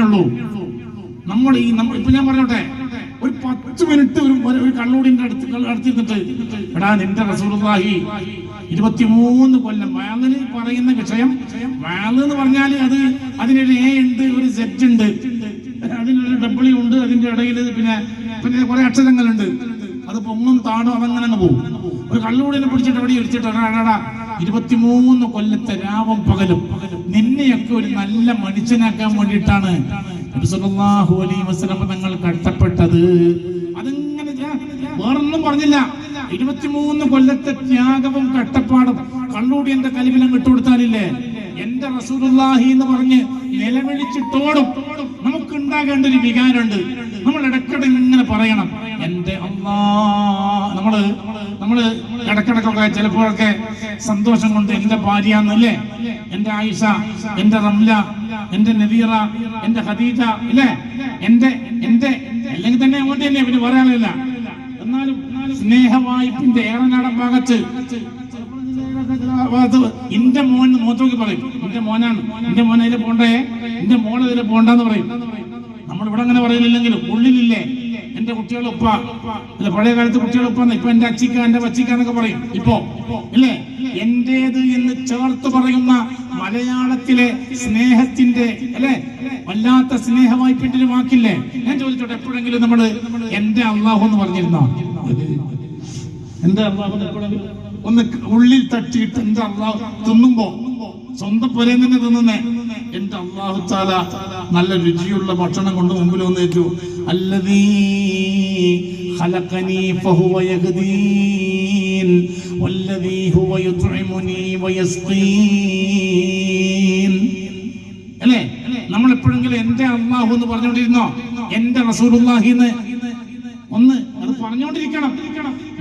ഉള്ളൂ. ഇപ്പൊ ഞാൻ പറഞ്ഞോട്ടെ, ഒരു 10 മിനിറ്റ് ഒരു കള്ളൂടിന്റെ അടുത്തിരുന്നിട്ട് എടാ നിന്റെ റസൂലുള്ളാഹി 23 കൊല്ലം വാളിന് പറയുന്ന വിഷയം, വാള് എന്ന് പറഞ്ഞാല് അതിനൊരു എ ഉണ്ട്, ഒരു സെറ്റ് ഉണ്ട്, അതിനൊരു ഡബ്ല്യു ഉണ്ട്, അതിന്റെ ഇടയിൽ പിന്നെ കുറെ അക്ഷരങ്ങളുണ്ട്. അത് പൊങ്ങും താടും അതങ്ങനെ പോകും. ഒരു കള്ളുകൂടിനെ പിടിച്ചിട്ട് എവിടെ ഇടിച്ചിട്ട് 23 കൊല്ലത്തെ രാവും പകലും നിന്നെയൊക്കെ ഒരു നല്ല മനുഷ്യനാക്കാൻ വേണ്ടിയിട്ടാണ് നബി സല്ലല്ലാഹു അലൈഹി വസല്ലം തങ്ങൾ കഷ്ടപ്പെട്ടത്. അതിങ്ങനെ വേറൊന്നും പറഞ്ഞില്ല. 23 കൊല്ലത്തെ ത്യാഗവും കഷ്ടപ്പാടും കള്ളൂടി എന്റെ കൽവിലും വിട്ടുകൊടുത്താലില്ലേ, എന്റെ റസൂലുള്ളാഹി എന്ന് പറഞ്ഞ് നിലവിളിച്ചിട്ടോടും നമുക്ക് ഉണ്ടാകേണ്ട ഒരു വികാരമുണ്ട്. നമ്മൾ ഇടയ്ക്കിടെ ഇങ്ങനെ പറയണം, എന്റെ അല്ലാഹ്. നമ്മള് ഇടക്കിടക്കൊക്കെ ചിലപ്പോഴൊക്കെ സന്തോഷം കൊണ്ട് എന്റെ ഭാര്യന്നല്ലേ, എന്റെ ആയിഷ, എന്റെ റംല, എന്റെ നദീറ, എന്റെ ഖദീജ ഇല്ലേ, എന്റെ അല്ലെങ്കിൽ തന്നെ അങ്ങോട്ട് തന്നെ പിന്നെ പറയാനില്ല. എന്നാലും സ്നേഹവായ്പിന്റെ ഏറനാടൻ ഭാഗത്ത് എന്റെ മോൻ നോക്കി പറയും, എന്റെ മോനാണ്, എന്റെ മോൻ അതിലെ പോണ്ടേ, എന്റെ മോൾ അതിലെ പോണ്ടെന്ന് പറയും. നമ്മളിവിടെ അങ്ങനെ പറയില്ലെങ്കിലും ഉള്ളിലില്ലേ എന്റെ കുട്ടികളൊപ്പ, അല്ല പഴയ കാലത്ത് കുട്ടികളൊപ്പ, ഇപ്പൊ എന്റെ അച്ചിക്ക, എന്റെ വച്ചിക്ക എന്നൊക്കെ പറയും. ഇപ്പോ ഇല്ലേ എന്റേത് എന്ന് ചേർത്ത് പറയുന്ന മലയാളത്തിലെ സ്നേഹത്തിന്റെ അല്ലെ വല്ലാത്ത സ്നേഹവായ്പിന്റെ ഒരു വാക്കില്ലേ. ഞാൻ ചോദിച്ചോട്ടെ, എപ്പോഴെങ്കിലും നമ്മള് എന്റെ അള്ളാഹു എന്ന് പറഞ്ഞിരുന്നോ? എന്റെ അള്ളാഹു ഒന്ന് ഉള്ളിൽ തട്ടിയിട്ട് എന്റെ അള്ളാഹു തിന്നുമ്പോ സ്വന്തം പുരയിൽ തന്നെ തിന്നുന്നേ, എന്റെ അള്ളാഹു തആല നല്ല രുചിയുള്ള ഭക്ഷണം കൊണ്ട് മുമ്പിൽ വന്നേറ്റു. അല്ലദീ ഖലഖനീ ഫഹുവ യഹ്ദീൻ വല്ലദീ ഹുവ യുത്ഇമുനീ വയസ്ഖീൻ. അല്ലേ, നമ്മൾ എപ്പോഴെങ്കിലും എന്റെ അള്ളാഹു എന്ന് പറഞ്ഞുകൊണ്ടിരുന്നോ? എന്റെ റസൂലുള്ളാഹി എന്ന് ഒന്ന് അത് പറഞ്ഞുകൊണ്ടിരിക്കണം.